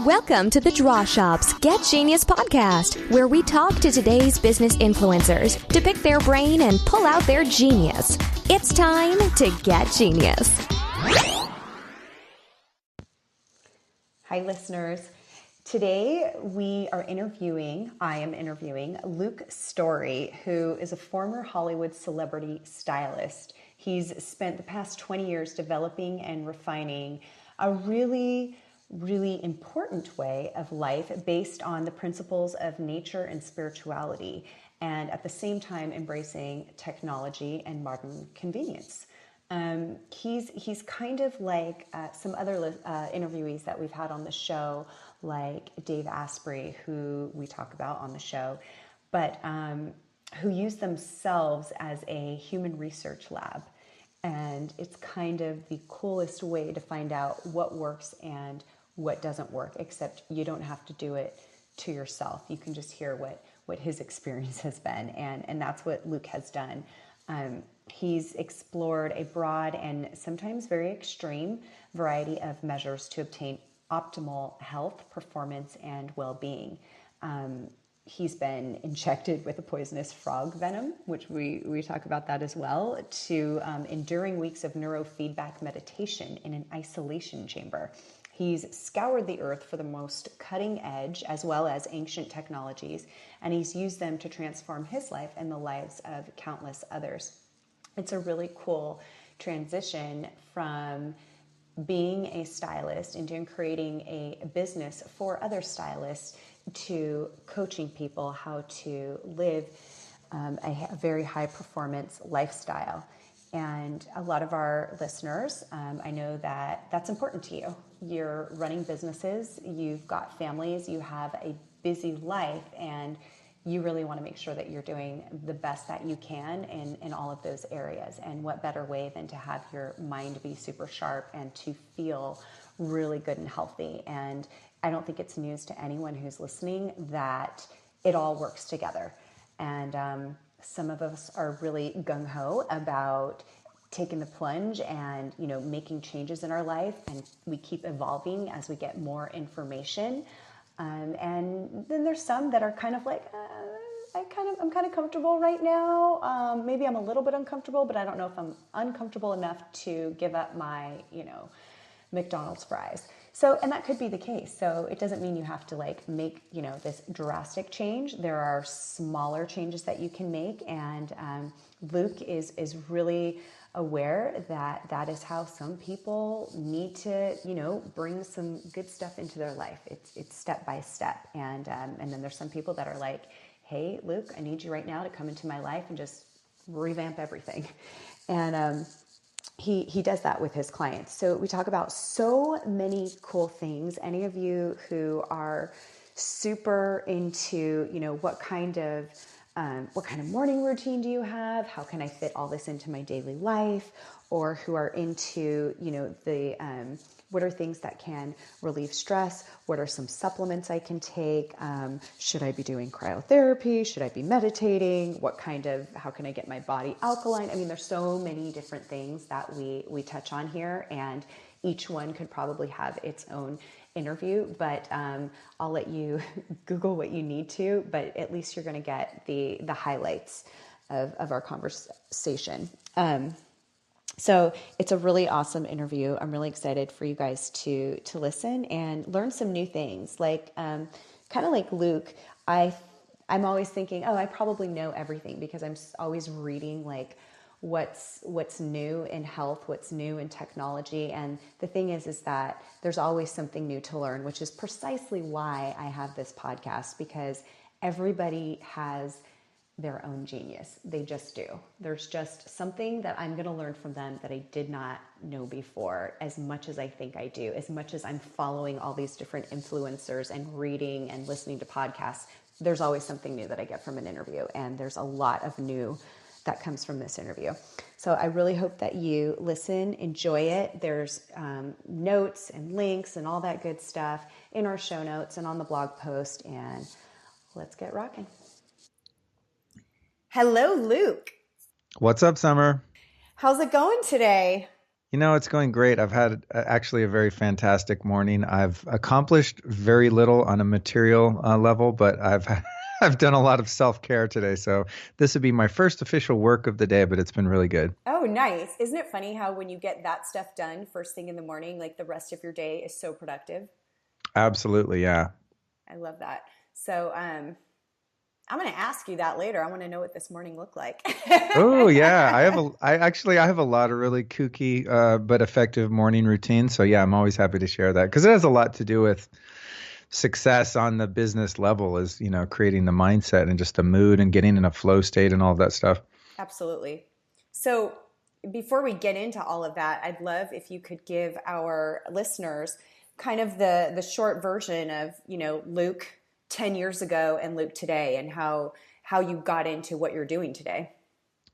Welcome to the Draw Shop's Get Genius podcast, where we talk to today's business influencers to pick their brain and pull out their genius. It's time to get genius. Hi, listeners. Today I am interviewing Luke Storey, who is a former Hollywood celebrity stylist. He's spent the past 20 years developing and refining a really important way of life based on the principles of nature and spirituality, and at the same time embracing technology and modern convenience. He's kind of like some other interviewees that we've had on the show, like Dave Asprey, who we talk about on the show, but who use themselves as a human research lab. And it's kind of the coolest way to find out what works and what doesn't work, except you don't have to do it to yourself. You can just hear what his experience has been. And that's what Luke has done. He's explored a broad and sometimes very extreme variety of measures to obtain optimal health, performance, and well-being. He's been injected with a poisonous frog venom, which we talk about that as well, to enduring weeks of neurofeedback meditation in an isolation chamber. He's scoured the earth for the most cutting edge as well as ancient technologies, and he's used them to transform his life and the lives of countless others. It's a really cool transition from being a stylist into creating a business for other stylists to coaching people how to live a very high performance lifestyle. And a lot of our listeners, I know that that's important to you. You're running businesses, you've got families, you have a busy life, and you really want to make sure that you're doing the best that you can in all of those areas. And what better way than to have your mind be super sharp and to feel really good and healthy. And I don't think it's news to anyone who's listening that it all works together. And some of us are really gung-ho about taking the plunge and, making changes in our life. And we keep evolving as we get more information. And then there's some that are kind of like, I'm kind of comfortable right now. Maybe I'm a little bit uncomfortable, but I don't know if I'm uncomfortable enough to give up my, McDonald's fries. So, and that could be the case. So it doesn't mean you have to make, this drastic change. There are smaller changes that you can make. And Luke is really aware that that is how some people need to, bring some good stuff into their life. It's step by step. And then there's some people that are like, hey, Luke, I need you right now to come into my life and just revamp everything. And he does that with his clients. So we talk about so many cool things. Any of you who are super into, what kind of morning routine do you have? How can I fit all this into my daily life? Or who are into, what are things that can relieve stress? What are some supplements I can take? Should I be doing cryotherapy? Should I be meditating? How can I get my body alkaline? I mean, there's so many different things that we touch on here, and each one could probably have its own interview, but I'll let you Google what you need to, but at least you're going to get the highlights of our conversation. So it's a really awesome interview. I'm really excited for you guys to listen and learn some new things. Kind of like Luke, I'm always thinking, I probably know everything because I'm always reading what's new in health, what's new in technology. And the thing is that there's always something new to learn, which is precisely why I have this podcast, because everybody has their own genius. They just do. There's just something that I'm going to learn from them that I did not know before, as much as I think I do, as much as I'm following all these different influencers and reading and listening to podcasts. There's always something new that I get from an interview. And there's a lot of new that comes from this interview. So I really hope that you listen, enjoy it. There's notes and links and all that good stuff in our show notes and on the blog post. And let's get rocking. Hello, Luke. What's up, Summer? How's it going today? It's going great. I've had actually a very fantastic morning. I've accomplished very little on a material level, but I've done a lot of self-care today. So this would be my first official work of the day, but it's been really good. Oh, nice. Isn't it funny how when you get that stuff done first thing in the morning, like the rest of your day is so productive? Absolutely, yeah. I love that. So, I'm going to ask you that later. I want to know what this morning looked like. Oh yeah, I have a lot of really kooky but effective morning routines. So yeah, I'm always happy to share that because it has a lot to do with success on the business level, is creating the mindset and just the mood and getting in a flow state and all of that stuff. Absolutely. So before we get into all of that, I'd love if you could give our listeners kind of the short version of, Luke 10 years ago and Luke today, and how you got into what you're doing today.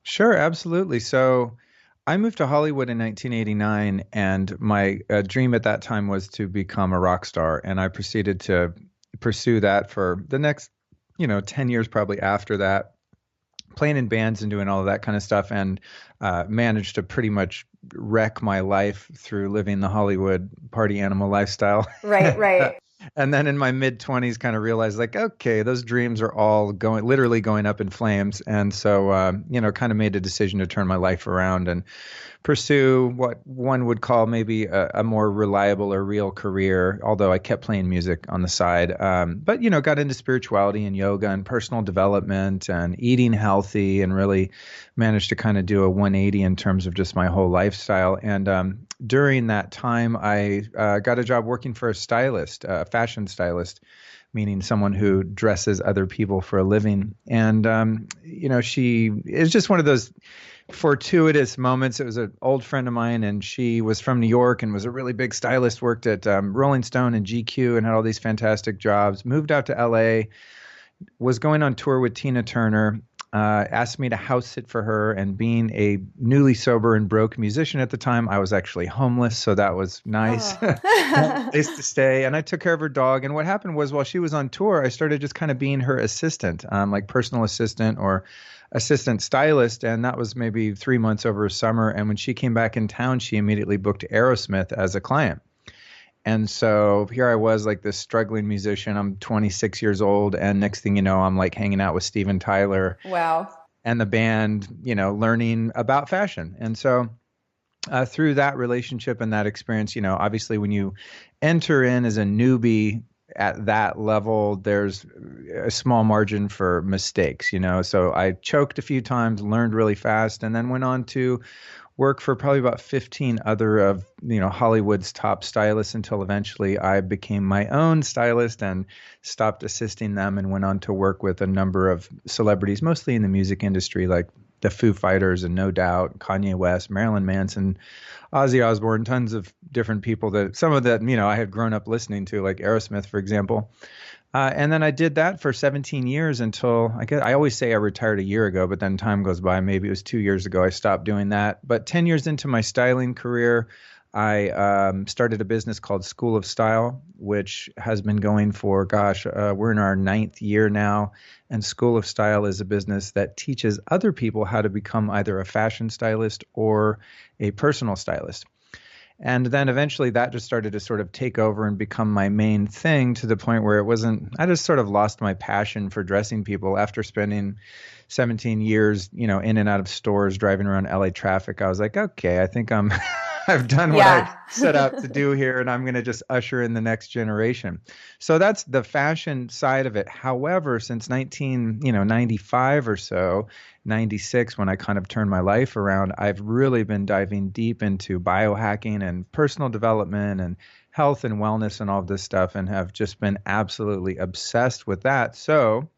Sure, absolutely. So I moved to Hollywood in 1989, and my dream at that time was to become a rock star. And I proceeded to pursue that for the next, 10 years probably after that, playing in bands and doing all of that kind of stuff, and managed to pretty much wreck my life through living the Hollywood party animal lifestyle. Right. And then in my mid-20s kind of realized okay, those dreams are all literally going up in flames. And so, kind of made a decision to turn my life around and pursue what one would call maybe a more reliable or real career, although I kept playing music on the side. But, got into spirituality and yoga and personal development and eating healthy, and really managed to kind of do a 180 in terms of just my whole lifestyle. And during that time, I got a job working for a stylist, a fashion stylist, meaning someone who dresses other people for a living. And, she is just one of those fortuitous moments. It was an old friend of mine, and she was from New York and was a really big stylist, worked at Rolling Stone and GQ and had all these fantastic jobs, moved out to LA, was going on tour with Tina Turner, asked me to house sit for her. And being a newly sober and broke musician at the time, I was actually homeless. So that was nice. Place to stay. And I took care of her dog. And what happened was, while she was on tour, I started just kind of being her assistant, like personal assistant or assistant stylist. And that was maybe 3 months over a summer. And when she came back in town, she immediately booked Aerosmith as a client. And so here I was, like this struggling musician. I'm 26 years old. And next thing you know, I'm like hanging out with Steven Tyler. Wow. And the band, learning about fashion. And so through that relationship and that experience, obviously when you enter in as a newbie at that level, there's a small margin for mistakes, So I choked a few times, learned really fast, and then went on to work for probably about 15 other of, Hollywood's top stylists, until eventually I became my own stylist and stopped assisting them and went on to work with a number of celebrities, mostly in the music industry, like the Foo Fighters and No Doubt, Kanye West, Marilyn Manson, Ozzy Osbourne, tons of different people that some of that, I had grown up listening to, like Aerosmith, for example. And then I did that for 17 years until I always say I retired a year ago, but then time goes by. Maybe it was 2 years ago I stopped doing that. But 10 years into my styling career, I started a business called School of Style, which has been going for, we're in our 9th year now. And School of Style is a business that teaches other people how to become either a fashion stylist or a personal stylist. And then eventually that just started to sort of take over and become my main thing, to the point where I just sort of lost my passion for dressing people after spending 17 years, in and out of stores, driving around LA traffic. I was like, okay, I think I've done what I set out to do here, and I'm going to just usher in the next generation. So that's the fashion side of it. However, since 1995 or so, 96, when I kind of turned my life around, I've really been diving deep into biohacking and personal development and health and wellness and all of this stuff, and have just been absolutely obsessed with that. So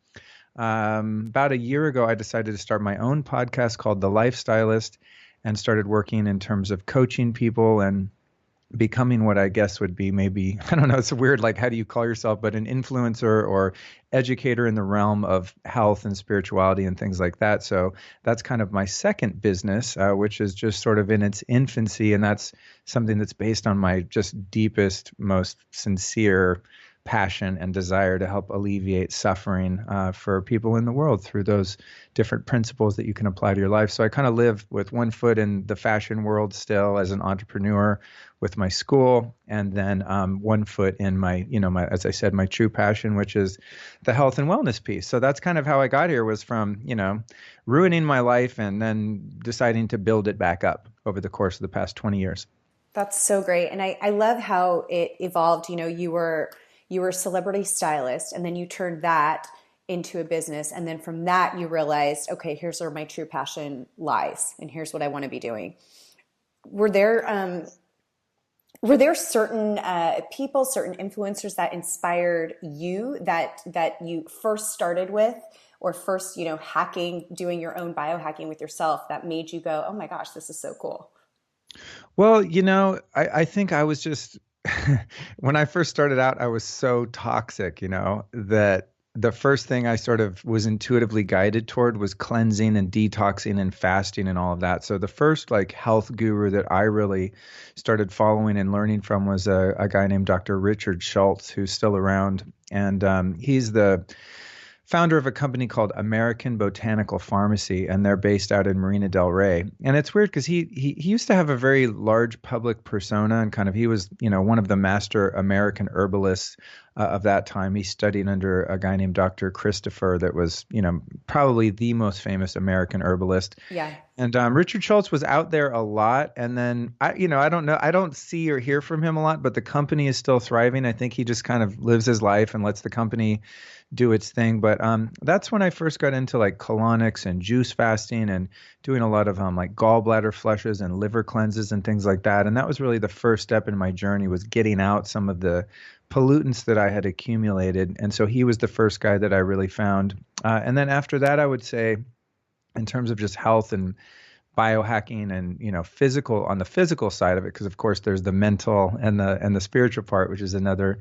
about a year ago, I decided to start my own podcast called The Life Stylist, and started working in terms of coaching people and becoming what I guess would be maybe, I don't know, it's weird, like how do you call yourself, but an influencer or educator in the realm of health and spirituality and things like that. So that's kind of my second business, which is just sort of in its infancy. And that's something that's based on my just deepest, most sincere passion and desire to help alleviate suffering for people in the world through those different principles that you can apply to your life. So I kind of live with one foot in the fashion world still as an entrepreneur with my school, and then one foot in my, as I said, my true passion, which is the health and wellness piece. So that's kind of how I got here, was from, ruining my life and then deciding to build it back up over the course of the past 20 years. That's so great. And I love how it evolved. You were a celebrity stylist, and then you turned that into a business. And then from that, you realized, okay, here's where my true passion lies, and here's what I want to be doing. Were there certain people, certain influencers that inspired you that you first started with, or first, doing your own biohacking with yourself, that made you go, oh my gosh, this is so cool? Well, I think I was just, when I first started out, I was so toxic, that the first thing I sort of was intuitively guided toward was cleansing and detoxing and fasting and all of that. So the first health guru that I really started following and learning from was a guy named Dr. Richard Schultz, who's still around. And he's the founder of a company called American Botanical Pharmacy, and they're based out in Marina del Rey. And it's weird because he used to have a very large public persona, and kind of he was, one of the master American herbalists of that time. He studied under a guy named Dr. Christopher that was, probably the most famous American herbalist. Yeah. And Richard Schultz was out there a lot. And then, I don't know, I don't see or hear from him a lot, but the company is still thriving. I think he just kind of lives his life and lets the company do its thing. But that's when I first got into colonics and juice fasting and doing a lot of gallbladder flushes and liver cleanses and things like that. And that was really the first step in my journey, was getting out some of the pollutants that I had accumulated. And so he was the first guy that I really found. And then after that, I would say, in terms of just health and biohacking and, physical, on the physical side of it, because of course there's the mental and the spiritual part, which is another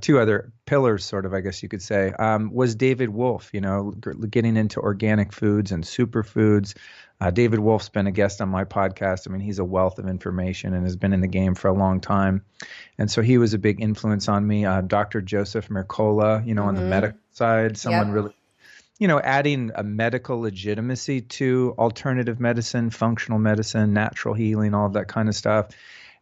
two other pillars, sort of, I guess you could say, was David Wolfe, getting into organic foods and superfoods. David Wolfe's been a guest on my podcast. I mean, he's a wealth of information and has been in the game for a long time. And so he was a big influence on me. Dr. Joseph Mercola, on the medical side, someone really, adding a medical legitimacy to alternative medicine, functional medicine, natural healing, all of that kind of stuff.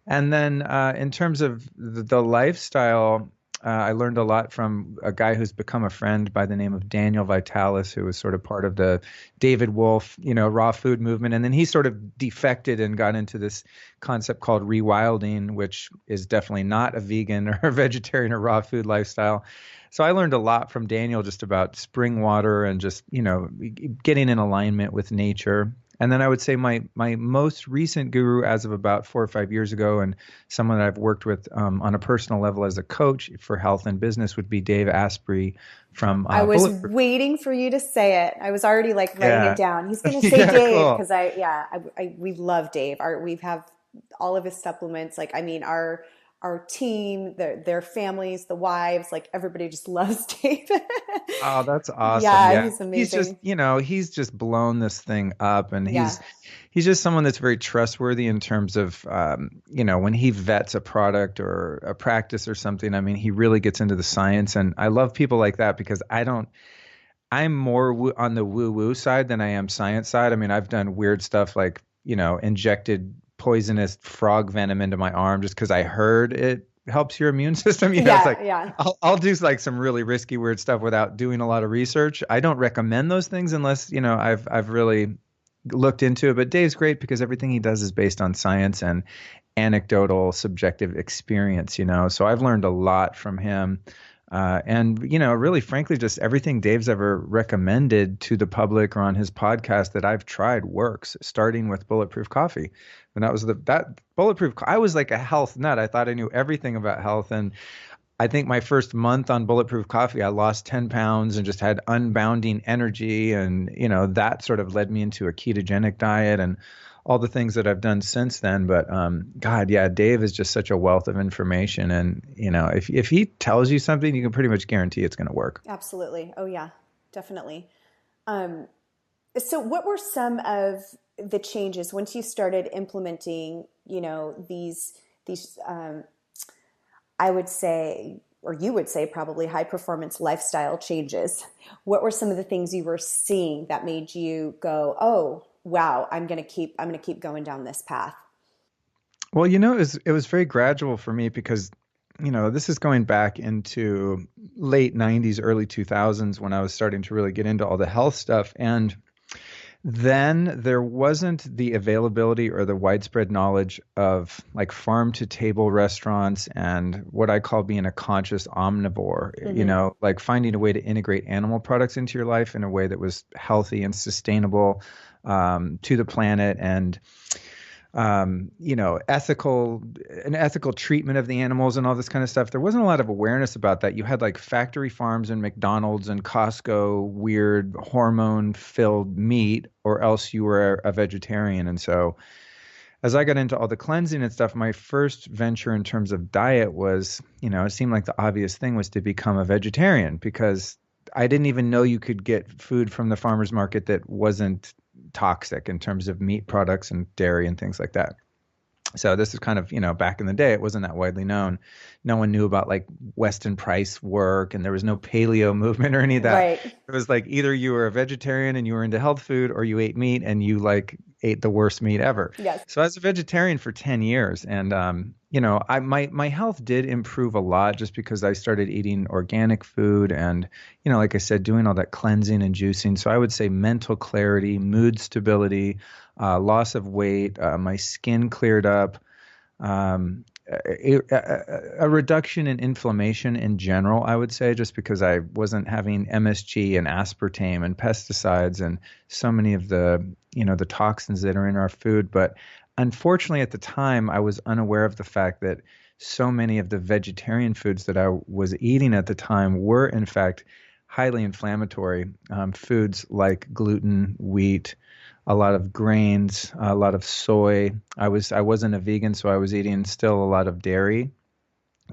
And then in terms of the lifestyle, I learned a lot from a guy who's become a friend by the name of Daniel Vitalis, who was sort of part of the David Wolfe, raw food movement. And then he sort of defected and got into this concept called rewilding, which is definitely not a vegan or a vegetarian or raw food lifestyle. So I learned a lot from Daniel just about spring water and just, getting in alignment with nature. And then I would say my most recent guru as of about 4 or 5 years ago, and someone that I've worked with on a personal level as a coach for health and business, would be Dave Asprey from I was waiting for you to say it. I was already writing it down. He's going to say Dave, because we love Dave. We have all of his supplements. Our team, their families, the wives, everybody just loves Dave. Oh, that's awesome. Yeah, he's amazing. He's just, he's just blown this thing up, and he's just someone that's very trustworthy in terms of, when he vets a product or a practice or something. I mean, he really gets into the science, and I love people like that because I'm more on the woo-woo side than I am science side. I mean, I've done weird stuff like, injected poisonous frog venom into my arm just because I heard it helps your immune system. I'll do some really risky, weird stuff without doing a lot of research. I don't recommend those things unless, I've really looked into it. But Dave's great because everything he does is based on science and anecdotal, subjective experience, So I've learned a lot from him. And, really, frankly, just everything Dave's ever recommended to the public or on his podcast that I've tried works, starting with Bulletproof Coffee. And that was that Bulletproof. I was like a health nut. I thought I knew everything about health. And I think my first month on Bulletproof Coffee, I lost 10 pounds and just had unbounding energy. And, that sort of led me into a ketogenic diet and all the things that I've done since then. But Dave is just such a wealth of information. And, if he tells you something, you can pretty much guarantee it's going to work. Absolutely. Oh, yeah, definitely. So what were some of the changes once you started implementing, these I would say or you would say probably high performance lifestyle changes. What were some of the things you were seeing that made you go, oh, wow, I'm going to keep going down this path? Well, it was very gradual for me because, this is going back into late 90s, early 2000s when I was starting to really get into all the health stuff. And then there wasn't the availability or the widespread knowledge of like farm to table restaurants and what I call being a conscious omnivore, like finding a way to integrate animal products into your life in a way that was healthy and sustainable to the planet and ethical treatment of the animals and all this kind of stuff. There wasn't a lot of awareness about that. You had like factory farms and McDonald's and Costco, weird hormone-filled meat, or else you were a vegetarian. And so as I got into all the cleansing and stuff, my first venture in terms of diet was, it seemed like the obvious thing was to become a vegetarian because I didn't even know you could get food from the farmer's market that wasn't toxic in terms of meat products and dairy and things like that. So this is kind of, back in the day, it wasn't that widely known. No one knew about like Weston Price work and there was no paleo movement or any of that. Right. It was like either you were a vegetarian and you were into health food or you ate meat and you like ate the worst meat ever. Yes. So I was a vegetarian for 10 years and, my health did improve a lot just because I started eating organic food and, like I said, doing all that cleansing and juicing. So I would say mental clarity, mood stability, loss of weight, my skin cleared up, a reduction in inflammation in general, I would say, just because I wasn't having MSG and aspartame and pesticides and so many of the toxins that are in our food. But unfortunately, at the time, I was unaware of the fact that so many of the vegetarian foods that I was eating at the time were, in fact, highly inflammatory foods like gluten, wheat, a lot of grains, a lot of soy. I wasn't a vegan, so I was eating still a lot of dairy,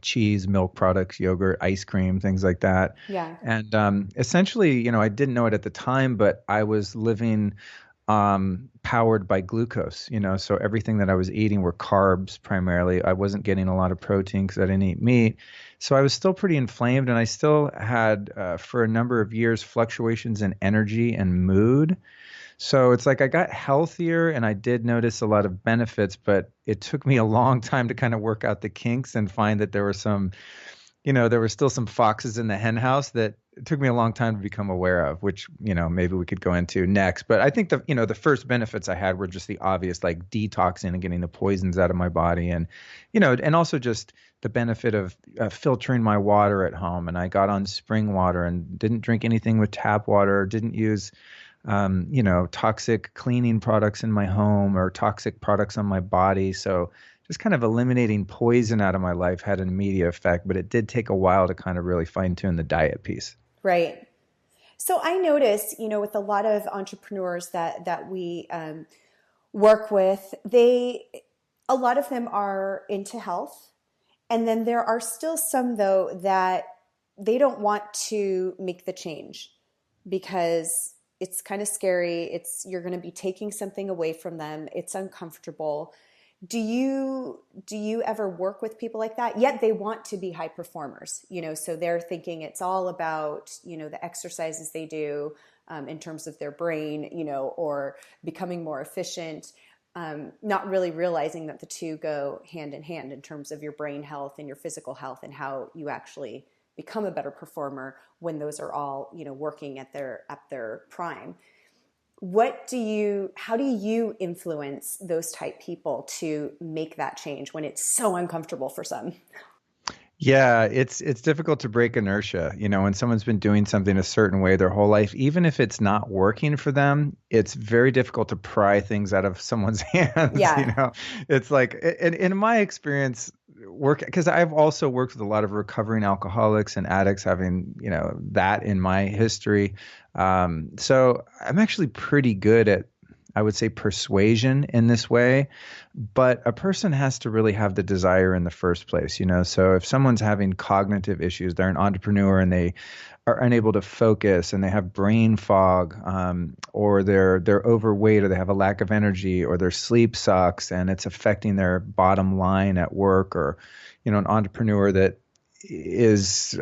cheese, milk products, yogurt, ice cream, things like that. Yeah. And essentially, I didn't know it at the time, but I was living powered by glucose, so everything that I was eating were carbs primarily. I wasn't getting a lot of protein because I didn't eat meat. So I was still pretty inflamed and I still had, for a number of years, fluctuations in energy and mood. So it's like I got healthier and I did notice a lot of benefits, but it took me a long time to kind of work out the kinks and find that there were some, there were still some foxes in the hen house that it took me a long time to become aware of, which, maybe we could go into next. But I think the first benefits I had were just the obvious, like detoxing and getting the poisons out of my body and, and also just the benefit of filtering my water at home. And I got on spring water and didn't drink anything with tap water, didn't use toxic cleaning products in my home or toxic products on my body. So just kind of eliminating poison out of my life had an immediate effect, but it did take a while to kind of really fine tune the diet piece. Right. So I notice, with a lot of entrepreneurs that we work with, a lot of them are into health. And then there are still some, though, that they don't want to make the change because it's kind of scary. You're going to be taking something away from them. It's uncomfortable. Do you ever work with people like that? Yet they want to be high performers, so they're thinking it's all about, the exercises they do in terms of their brain, or becoming more efficient, not really realizing that the two go hand in hand in terms of your brain health and your physical health and how you actually become a better performer when those are all, working at their prime. How do you influence those type people to make that change when it's so uncomfortable for some? Yeah, it's difficult to break inertia. When someone's been doing something a certain way their whole life, even if it's not working for them, it's very difficult to pry things out of someone's hands. Yeah. It's like, in my experience, because I've also worked with a lot of recovering alcoholics and addicts, having, that in my history. So I'm actually pretty good at, I would say, persuasion in this way, but a person has to really have the desire in the first place, So if someone's having cognitive issues, they're an entrepreneur and they are unable to focus and they have brain fog, or they're overweight, or they have a lack of energy, or their sleep sucks and it's affecting their bottom line at work, or, an entrepreneur that is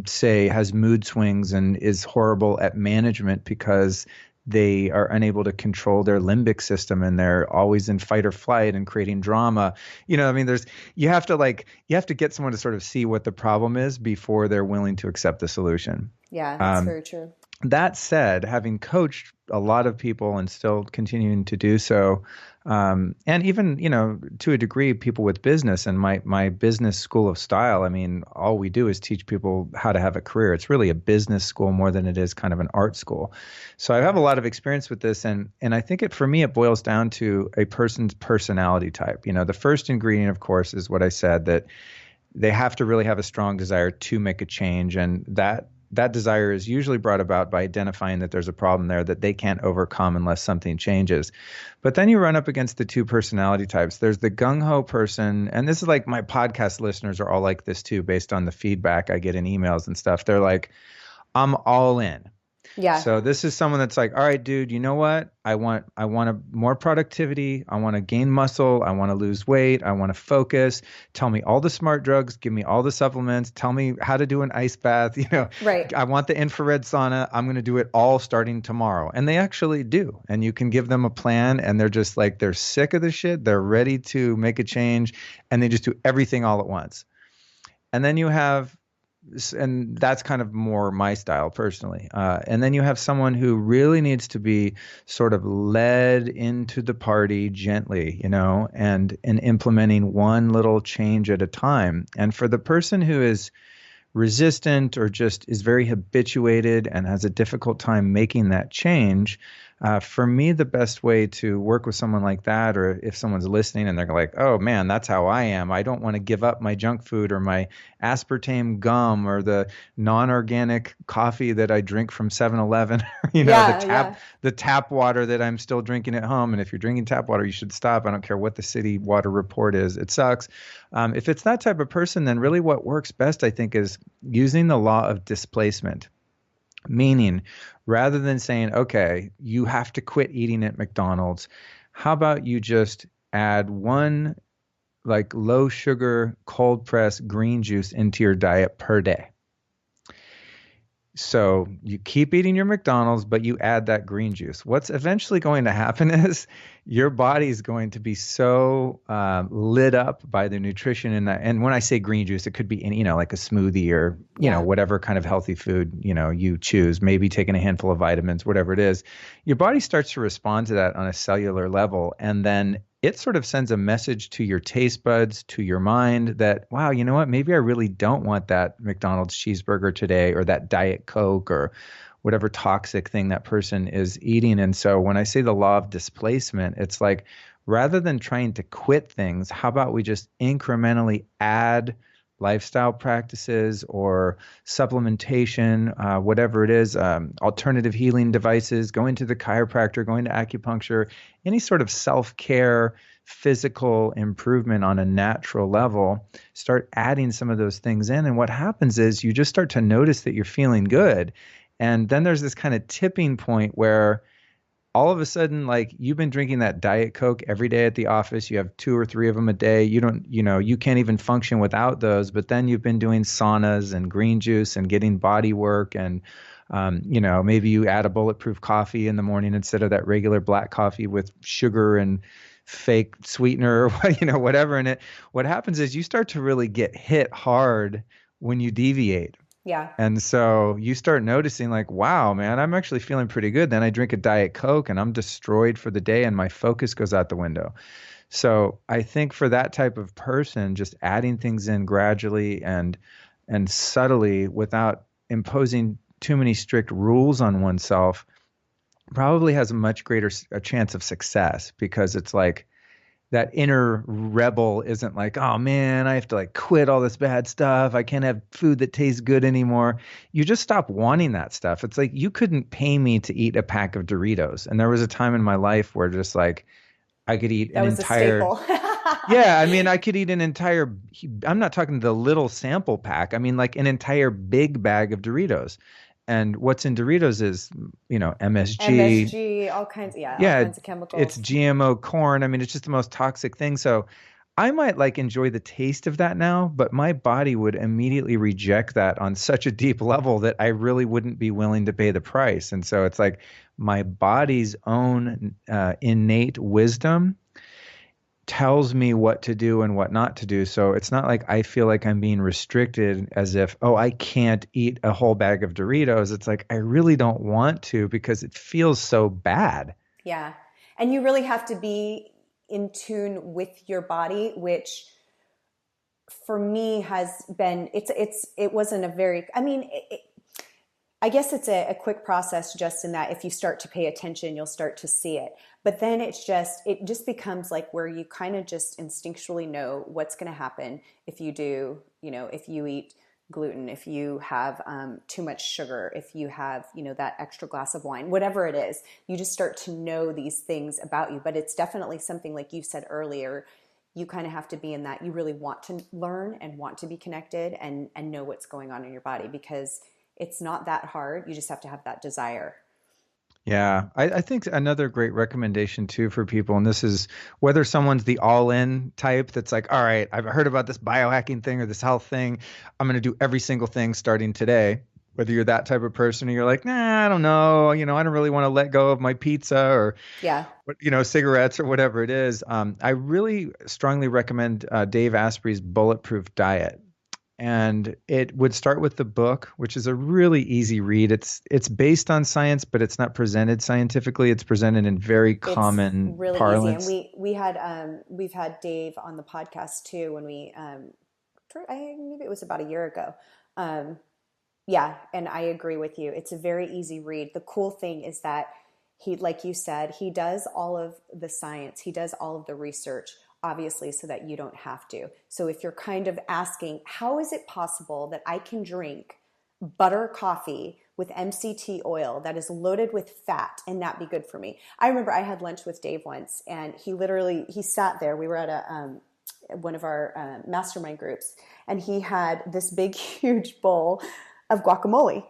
say has mood swings and is horrible at management because they are unable to control their limbic system and they're always in fight or flight and creating drama. I mean, you have to get someone to sort of see what the problem is before they're willing to accept the solution. Yeah, that's very true. That said, having coached a lot of people and still continuing to do so, and even, to a degree, people with business and my business school of style, I mean, all we do is teach people how to have a career. It's really a business school more than it is kind of an art school. So I have a lot of experience with this. And I think for me, it boils down to a person's personality type. The first ingredient, of course, is what I said, that they have to really have a strong desire to make a change. And that desire is usually brought about by identifying that there's a problem there that they can't overcome unless something changes. But then you run up against the two personality types. There's the gung-ho person, and this is like my podcast listeners are all like this too, based on the feedback I get in emails and stuff. They're like, I'm all in. Yeah. So this is someone that's like, all right, dude, you know what? I want more productivity. I want to gain muscle. I want to lose weight. I want to focus. Tell me all the smart drugs. Give me all the supplements. Tell me how to do an ice bath. Right. I want the infrared sauna. I'm going to do it all starting tomorrow. And they actually do. And you can give them a plan and they're just like, they're sick of the shit. They're ready to make a change and they just do everything all at once. And then you have, and that's kind of more my style personally. And then you have someone who really needs to be sort of led into the party gently, and implementing one little change at a time. And for the person who is resistant or just is very habituated and has a difficult time making that change, for me, the best way to work with someone like that, or if someone's listening and they're like, oh man, that's how I am. I don't want to give up my junk food or my aspartame gum or the non-organic coffee that I drink from 7-Eleven, the tap water that I'm still drinking at home. And if you're drinking tap water, you should stop. I don't care what the city water report is. It sucks. If it's that type of person, then really what works best, I think, is using the law of displacement. Meaning, rather than saying, okay, you have to quit eating at McDonald's, how about you just add one like low sugar, cold pressed green juice into your diet per day? So you keep eating your McDonald's, but you add that green juice. What's eventually going to happen is your body is going to be so lit up by the nutrition in that. And when I say green juice, it could be any, like a smoothie or, whatever kind of healthy food, you choose, maybe taking a handful of vitamins, whatever it is. Your body starts to respond to that on a cellular level. And then it sort of sends a message to your taste buds, to your mind that, wow, you know what? Maybe I really don't want that McDonald's cheeseburger today or that Diet Coke or whatever toxic thing that person is eating. And so when I say the law of displacement, it's like, rather than trying to quit things, how about we just incrementally add lifestyle practices or supplementation, whatever it is, alternative healing devices, going to the chiropractor, going to acupuncture, any sort of self-care, physical improvement on a natural level, start adding some of those things in. And what happens is you just start to notice that you're feeling good. And then there's this kind of tipping point where all of a sudden, like, you've been drinking that Diet Coke every day at the office. You have 2 or 3 of them a day. You don't, you can't even function without those. But then you've been doing saunas and green juice and getting body work. And, maybe you add a bulletproof coffee in the morning instead of that regular black coffee with sugar and fake sweetener or, whatever in it. What happens is you start to really get hit hard when you deviate. Yeah. And so you start noticing like, wow, man, I'm actually feeling pretty good. Then I drink a Diet Coke and I'm destroyed for the day and my focus goes out the window. So I think for that type of person, just adding things in gradually and subtly without imposing too many strict rules on oneself probably has a much greater a chance of success, because it's like, that inner rebel isn't like, oh man, I have to like quit all this bad stuff. I can't have food that tastes good anymore. You just stop wanting that stuff. It's like, you couldn't pay me to eat a pack of Doritos. And there was a time in my life where just like, I could eat an entire, yeah, I mean, I could eat an entire, I'm not talking the little sample pack. I mean like an entire big bag of Doritos. And what's in Doritos is, MSG, all kinds, all kinds of chemicals. It's GMO corn. I mean, it's just the most toxic thing. So I might like enjoy the taste of that now, but my body would immediately reject that on such a deep level that I really wouldn't be willing to pay the price. And so it's like my body's own innate wisdom tells me what to do and what not to do. So it's not like I feel like I'm being restricted as if, oh, I can't eat a whole bag of Doritos. It's like, I really don't want to because it feels so bad. Yeah. And you really have to be in tune with your body, which for me has been, it wasn't a very, I mean, I guess it's a quick process just in that if you start to pay attention, you'll start to see it. But then it just becomes like where you kind of just instinctually know what's going to happen if you do, if you eat gluten, if you have too much sugar, if you have, that extra glass of wine, whatever it is, you just start to know these things about you. But it's definitely something like you said earlier, you kind of have to be in that you really want to learn and want to be connected and know what's going on in your body, because it's not that hard. You just have to have that desire. Yeah, I think another great recommendation too for people, and this is whether someone's the all-in type that's like, all right, I've heard about this biohacking thing or this health thing, I'm going to do every single thing starting today. Whether you're that type of person or you're like, nah, I don't know, I don't really want to let go of my pizza or, cigarettes or whatever it is. I really strongly recommend Dave Asprey's Bulletproof Diet. And it would start with the book, which is a really easy read. It's based on science, but it's not presented scientifically. It's presented in very common really parlance. Easy. And we've had Dave on the podcast too when we maybe it was about a year ago. And I agree with you. It's a very easy read. The cool thing is that he, like you said, he does all of the science. He does all of the research, obviously, so that you don't have to. So if you're kind of asking, how is it possible that I can drink butter coffee with MCT oil that is loaded with fat and that be good for me? I remember I had lunch with Dave once, and he sat there. We were at one of our mastermind groups, and he had this big, huge bowl of guacamole.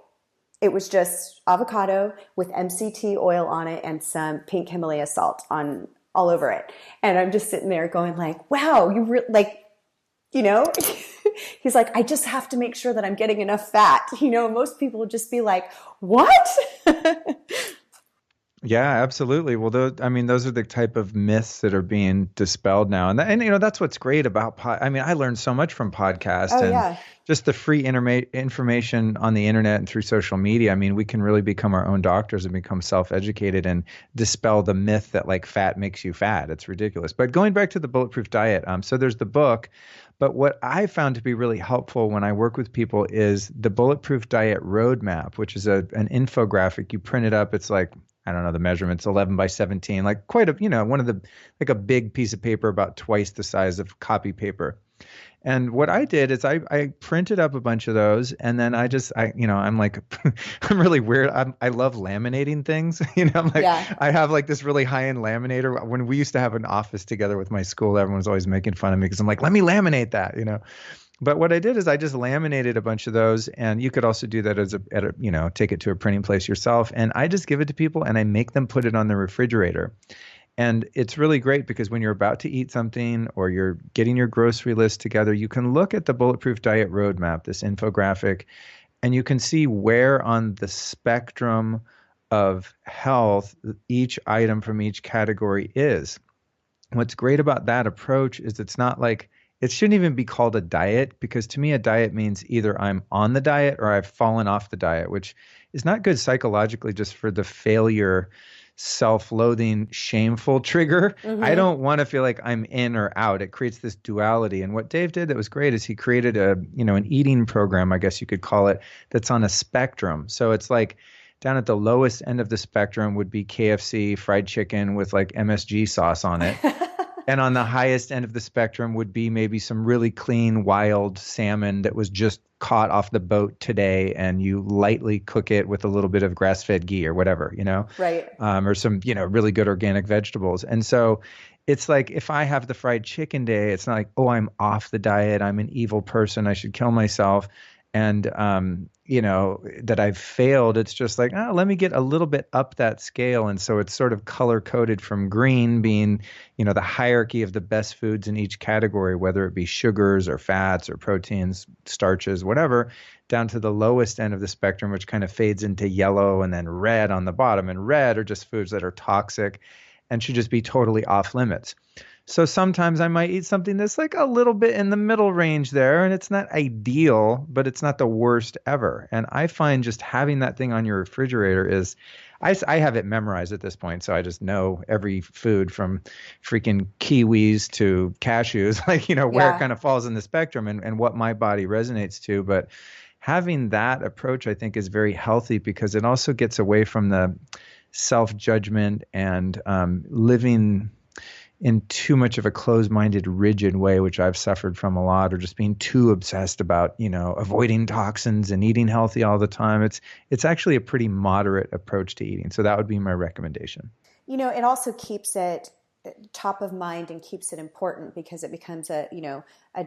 It was just avocado with MCT oil on it and some pink Himalaya salt all over it. And I'm just sitting there going like, wow, he's like, I just have to make sure that I'm getting enough fat. Most people would just be like, what? Yeah, absolutely. Well, those are the type of myths that are being dispelled now. And that's what's great about I learned so much from podcasts just the free information on the internet and through social media. We can really become our own doctors and become self-educated and dispel the myth that like fat makes you fat. It's ridiculous. But going back to the Bulletproof Diet, so there's the book, but what I found to be really helpful when I work with people is the Bulletproof Diet Roadmap, which is an infographic. You print it up. It's like, I don't know the measurements, 11 by 17, like quite a, one of the, like a big piece of paper about twice the size of copy paper. And what I did is I printed up a bunch of those, and then I'm like, I'm really weird. I love laminating things. I'm like, I have like this really high-end laminator. When we used to have an office together with my school, everyone was always making fun of me because I'm like, let me laminate that, But what I did is I just laminated a bunch of those, and you could also do that take it to a printing place yourself. And I just give it to people and I make them put it on the refrigerator. And it's really great because when you're about to eat something or you're getting your grocery list together, you can look at the Bulletproof Diet Roadmap, this infographic, and you can see where on the spectrum of health each item from each category is. What's great about that approach is it's not like, it shouldn't even be called a diet, because to me a diet means either I'm on the diet or I've fallen off the diet, which is not good psychologically just for the failure, self-loathing, shameful trigger. Mm-hmm. I don't want to feel like I'm in or out. It creates this duality. And what Dave did that was great is he created an eating program, I guess you could call it, that's on a spectrum. So it's like down at the lowest end of the spectrum would be KFC fried chicken with like MSG sauce on it. And on the highest end of the spectrum would be maybe some really clean wild salmon that was just caught off the boat today, and you lightly cook it with a little bit of grass-fed ghee or whatever, right? Or some, really good organic vegetables. And so it's like if I have the fried chicken day, it's not like, oh, I'm off the diet, I'm an evil person, I should kill myself. And that I've failed. It's just like, oh, let me get a little bit up that scale. And so it's sort of color coded from green being, the hierarchy of the best foods in each category, whether it be sugars or fats or proteins, starches, whatever, down to the lowest end of the spectrum, which kind of fades into yellow and then red on the bottom. And red are just foods that are toxic and should just be totally off limits. So sometimes I might eat something that's like a little bit in the middle range there, and it's not ideal, but it's not the worst ever. And I find just having that thing on your refrigerator is, I have it memorized at this point, so I just know every food from freaking kiwis to cashews, where it kind of falls in the spectrum and what my body resonates to. But having that approach, I think, is very healthy because it also gets away from the self-judgment and living in too much of a closed-minded, rigid way, which I've suffered from a lot, or just being too obsessed about, avoiding toxins and eating healthy all the time. It's actually a pretty moderate approach to eating. So that would be my recommendation. It also keeps it top of mind and keeps it important because it becomes a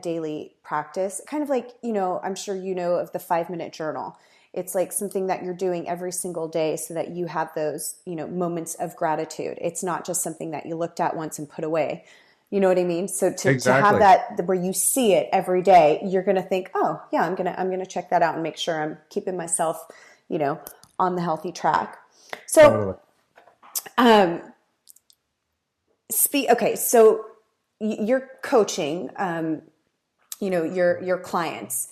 daily practice. Kind of like, I'm sure of the 5-minute journal. It's like something that you're doing every single day so that you have those, moments of gratitude. It's not just something that you looked at once and put away. You know what I mean? So to have that where you see it every day, you're going to think, oh yeah, I'm going to check that out and make sure I'm keeping myself, on the healthy track. So, okay. So you're coaching, your clients.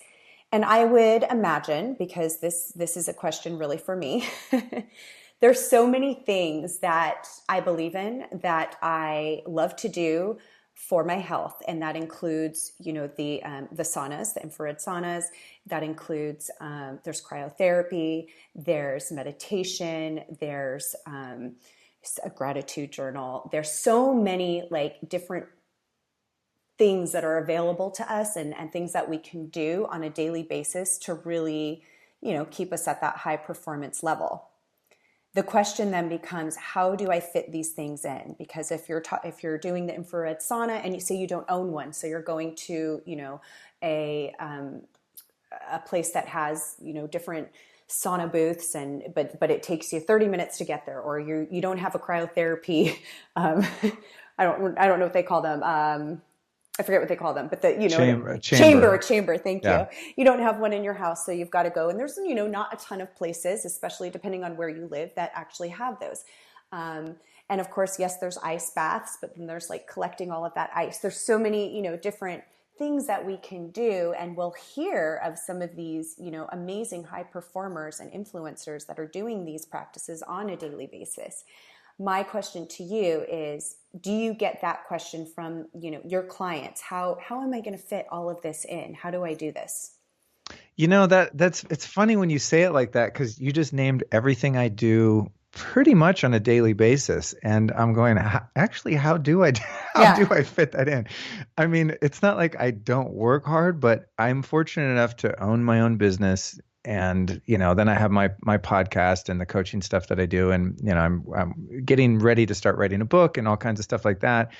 And I would imagine, because this is a question really for me, there's so many things that I believe in that I love to do for my health. And that includes, the saunas, the infrared saunas. That includes, there's cryotherapy, there's meditation, there's a gratitude journal. There's so many different things that are available to us and things that we can do on a daily basis to really, keep us at that high performance level. The question then becomes, how do I fit these things in? Because if you're doing the infrared sauna and you say you don't own one, so you're going to, a place that has, different sauna booths but it takes you 30 minutes to get there, or you don't have a cryotherapy, I don't know what they call them. I forget what they call them, but chamber. Thank you. You don't have one in your house, so you've got to go. And there's, not a ton of places, especially depending on where you live, that actually have those. And of course, yes, there's ice baths, but then there's collecting all of that ice. There's so many, different things that we can do. And we'll hear of some of these, amazing high performers and influencers that are doing these practices on a daily basis. My question to you is, do you get that question from, your clients? How am I going to fit all of this in? How do I do this? It's funny when you say it like that, because you just named everything I do pretty much on a daily basis. And I'm going, actually, how do I fit that in? I mean, it's not like I don't work hard, but I'm fortunate enough to own my own business. And, then I have my podcast and the coaching stuff that I do. And, I'm getting ready to start writing a book and all kinds of stuff like that.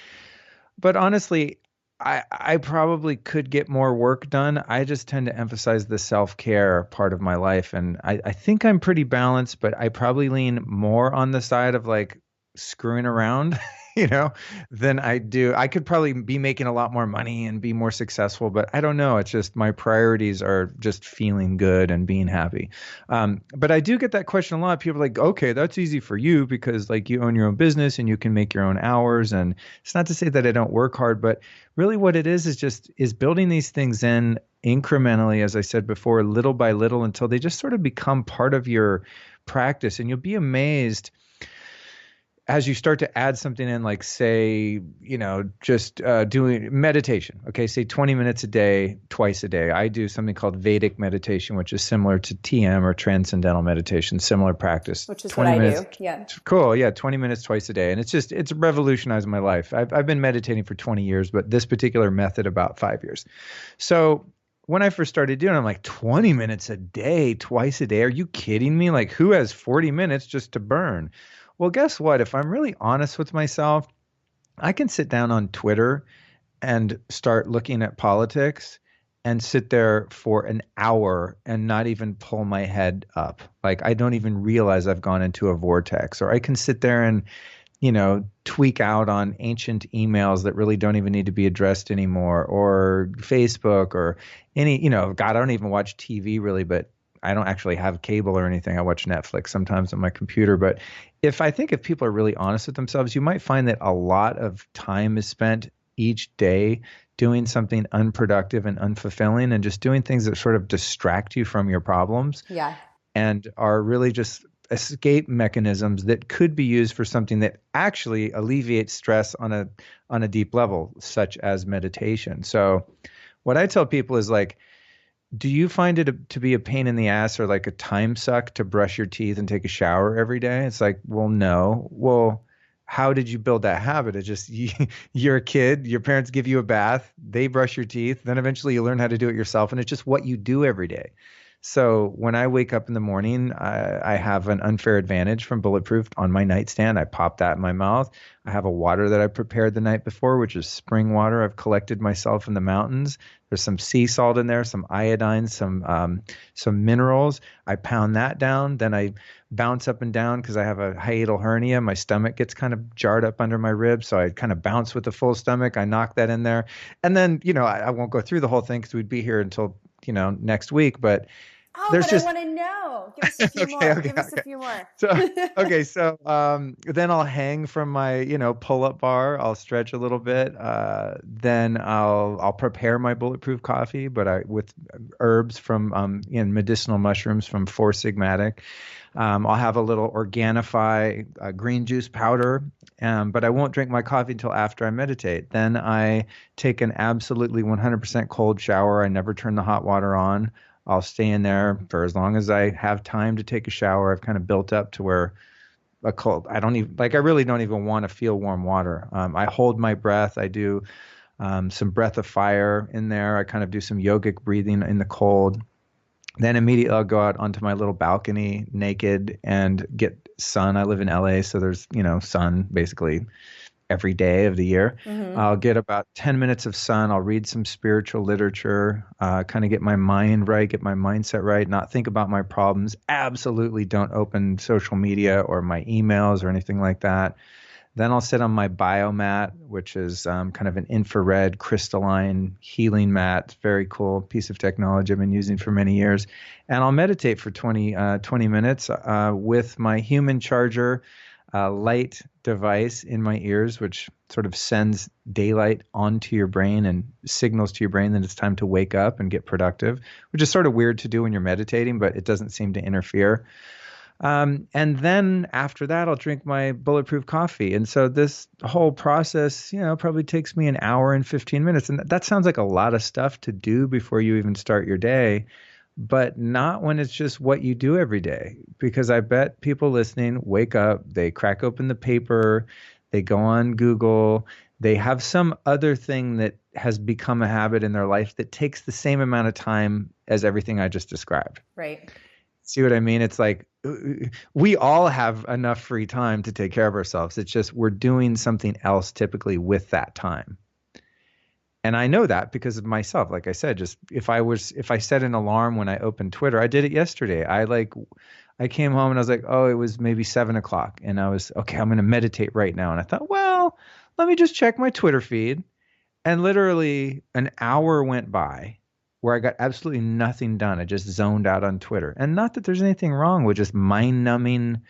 But honestly, I probably could get more work done. I just tend to emphasize the self-care part of my life. And I think I'm pretty balanced, but I probably lean more on the side of screwing around, than I do. I could probably be making a lot more money and be more successful, but I don't know. It's just my priorities are just feeling good and being happy. But I do get that question a lot. People are like, okay, that's easy for you because you own your own business and you can make your own hours. And it's not to say that I don't work hard, but really what it is building these things in incrementally, as I said before, little by little, until they just sort of become part of your practice. And you'll be amazed as you start to add something in, say, just doing meditation, okay, say 20 minutes a day, twice a day. I do something called Vedic meditation, which is similar to TM or transcendental meditation, similar practice. Which is what I do, yeah. Cool, yeah, 20 minutes twice a day. And it's revolutionized my life. I've been meditating for 20 years, but this particular method about 5 years. So when I first started doing it, I'm like, 20 minutes a day, twice a day? Are you kidding me? Who has 40 minutes just to burn? Well, guess what? If I'm really honest with myself, I can sit down on Twitter and start looking at politics and sit there for an hour and not even pull my head up. Like I don't even realize I've gone into a vortex. Or I can sit there and, tweak out on ancient emails that really don't even need to be addressed anymore, or Facebook, or any, God, I don't even watch TV really, but I don't actually have cable or anything. I watch Netflix sometimes on my computer. But if people are really honest with themselves, you might find that a lot of time is spent each day doing something unproductive and unfulfilling, and just doing things that sort of distract you from your problems. Yeah. And are really just escape mechanisms that could be used for something that actually alleviates stress on a deep level, such as meditation. So what I tell people is like, do you find it to be a pain in the ass or like a time suck to brush your teeth and take a shower every day? It's like, well, no. Well, how did you build that habit? It's just you're a kid, your parents give you a bath, they brush your teeth, then eventually you learn how to do it yourself, and it's just what you do every day. So when I wake up in the morning, I have an unfair advantage from Bulletproof on my nightstand. I pop that in my mouth. I have a water that I prepared the night before, which is spring water I've collected myself in the mountains. There's some sea salt in there, some iodine, some minerals. I pound that down. Then I bounce up and down because I have a hiatal hernia. My stomach gets kind of jarred up under my ribs, so I kind of bounce with the full stomach. I knock that in there. And then, I won't go through the whole thing because we'd be here until, next week. But I want to know. Give us a few more. Give us a few more. So then I'll hang from my, pull-up bar. I'll stretch a little bit. Then I'll prepare my bulletproof coffee, but with herbs from medicinal mushrooms from Four Sigmatic. I'll have a little Organifi green juice powder, but I won't drink my coffee until after I meditate. Then I take an absolutely 100% cold shower. I never turn the hot water on. I'll stay in there for as long as I have time to take a shower. I've kind of built up to where I really don't even want to feel warm water. I hold my breath. I do some breath of fire in there. I kind of do some yogic breathing in the cold. Then immediately I'll go out onto my little balcony naked and get sun. I live in LA, so there's, sun basically every day of the year. Mm-hmm. I'll get about 10 minutes of sun. I'll read some spiritual literature, kind of get my mind right, get my mindset right, not think about my problems. Absolutely don't open social media or my emails or anything like that. Then I'll sit on my biomat, which is kind of an infrared crystalline healing mat. Very cool piece of technology I've been using for many years. And I'll meditate for 20 minutes with my human charger light device in my ears, which sort of sends daylight onto your brain and signals to your brain that it's time to wake up and get productive, which is sort of weird to do when you're meditating, but it doesn't seem to interfere. And then after that, I'll drink my bulletproof coffee. And so this whole process, probably takes me an hour and 15 minutes. And that sounds like a lot of stuff to do before you even start your day, but not when it's just what you do every day. Because I bet people listening wake up, they crack open the paper, they go on Google, they have some other thing that has become a habit in their life that takes the same amount of time as everything I just described. Right. See what I mean? It's like we all have enough free time to take care of ourselves. It's just we're doing something else typically with that time. And I know that because of myself. Like I said, just if I set an alarm when I opened Twitter, I did it yesterday. I came home and I was like, oh, it was maybe 7:00. And I was, okay, I'm going to meditate right now. And I thought, well, let me just check my Twitter feed. And literally an hour went by where I got absolutely nothing done. I just zoned out on Twitter. And not that there's anything wrong with just mind-numbing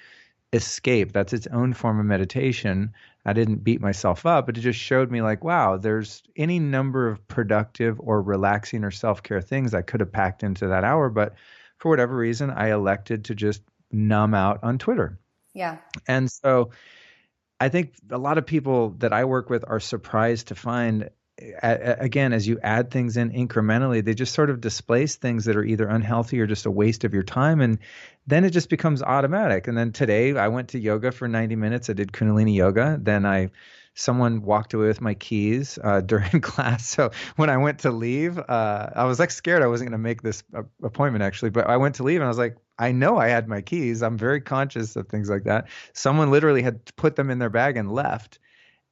escape. That's its own form of meditation. I didn't beat myself up, but it just showed me like, wow, there's any number of productive or relaxing or self-care things I could have packed into that hour. But for whatever reason, I elected to just numb out on Twitter. Yeah. And so I think a lot of people that I work with are surprised to find, again, as you add things in incrementally, they just sort of displace things that are either unhealthy or just a waste of your time. And then it just becomes automatic. And then today I went to yoga for 90 minutes. I did Kundalini yoga. Then someone walked away with my keys during class. So when I went to leave, I was like scared I wasn't going to make this appointment actually, but I went to leave and I was like, I know I had my keys. I'm very conscious of things like that. Someone literally had put them in their bag and left.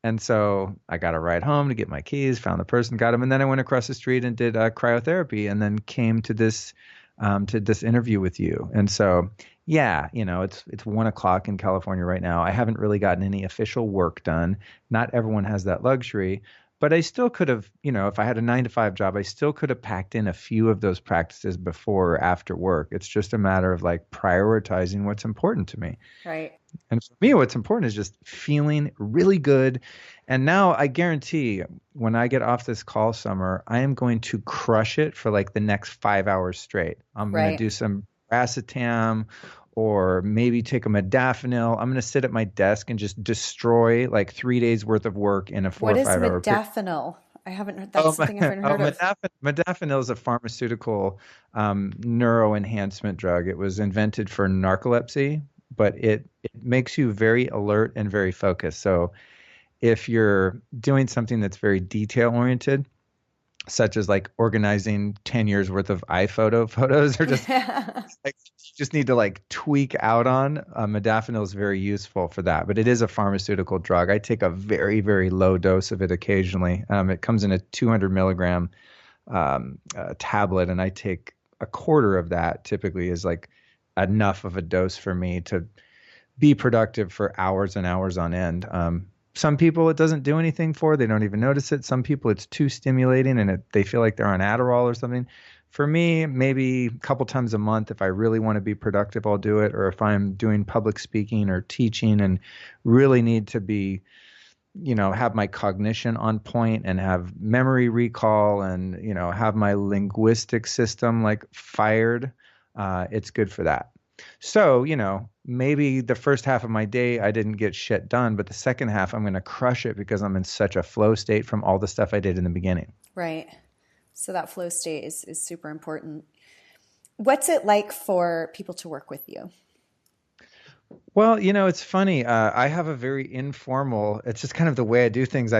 And so I got a ride home to get my keys, found the person, got them, and then I went across the street and did cryotherapy, and then came to this interview with you. And so, yeah, it's 1 o'clock in California right now. I haven't really gotten any official work done. Not everyone has that luxury, but I still could have, if I had a 9 to 5 job, I still could have packed in a few of those practices before or after work. It's just a matter of like prioritizing what's important to me. Right. And for me, what's important is just feeling really good. And now I guarantee when I get off this call, Summer, I am going to crush it for like the next 5 hours straight. I'm going to do some racetam or maybe take a modafinil. I'm going to sit at my desk and just destroy like 3 days worth of work in a 4 or 5 hour period. What is modafinil? I haven't heard. That's something I haven't heard of. Modafinil is a pharmaceutical neuroenhancement drug. It was invented for narcolepsy, but it makes you very alert and very focused. So if you're doing something that's very detail oriented, such as like organizing 10 years worth of iPhoto photos, or just like you just need to like tweak out on, modafinil is very useful for that. But it is a pharmaceutical drug. I take a very, very low dose of it occasionally. It comes in a 200 milligram tablet, and I take a quarter of that typically is like enough of a dose for me to be productive for hours and hours on end. Some people it doesn't do anything for. They don't even notice it. Some people it's too stimulating and they feel like they're on Adderall or something. For me, maybe a couple times a month, if I really want to be productive, I'll do it. Or if I'm doing public speaking or teaching and really need to be, have my cognition on point and have memory recall and, have my linguistic system like fired, it's good for that. So, maybe the first half of my day, I didn't get shit done, but the second half, I'm going to crush it because I'm in such a flow state from all the stuff I did in the beginning. Right. So that flow state is super important. What's it like for people to work with you? Well, it's funny. I have a very informal, it's just kind of the way I do things.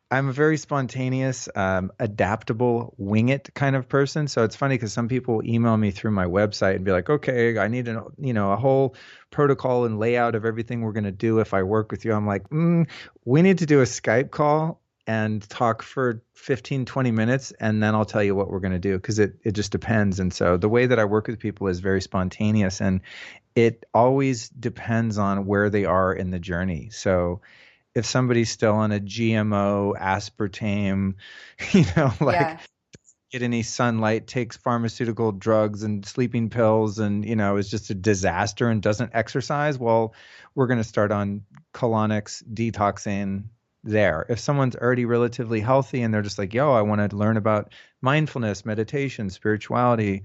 I'm a very spontaneous, adaptable, wing it kind of person. So it's funny because some people email me through my website and be like, okay, I need a whole protocol and layout of everything we're going to do if I work with you. I'm like, we need to do a Skype call and talk for 15, 20 minutes, and then I'll tell you what we're going to do, because it just depends. And so the way that I work with people is very spontaneous, and it always depends on where they are in the journey. So if somebody's still on a GMO, aspartame, get any sunlight, takes pharmaceutical drugs and sleeping pills and, is just a disaster and doesn't exercise, well, we're going to start on colonics, detoxing there. If someone's already relatively healthy and they're just like, I want to learn about mindfulness, meditation, spirituality,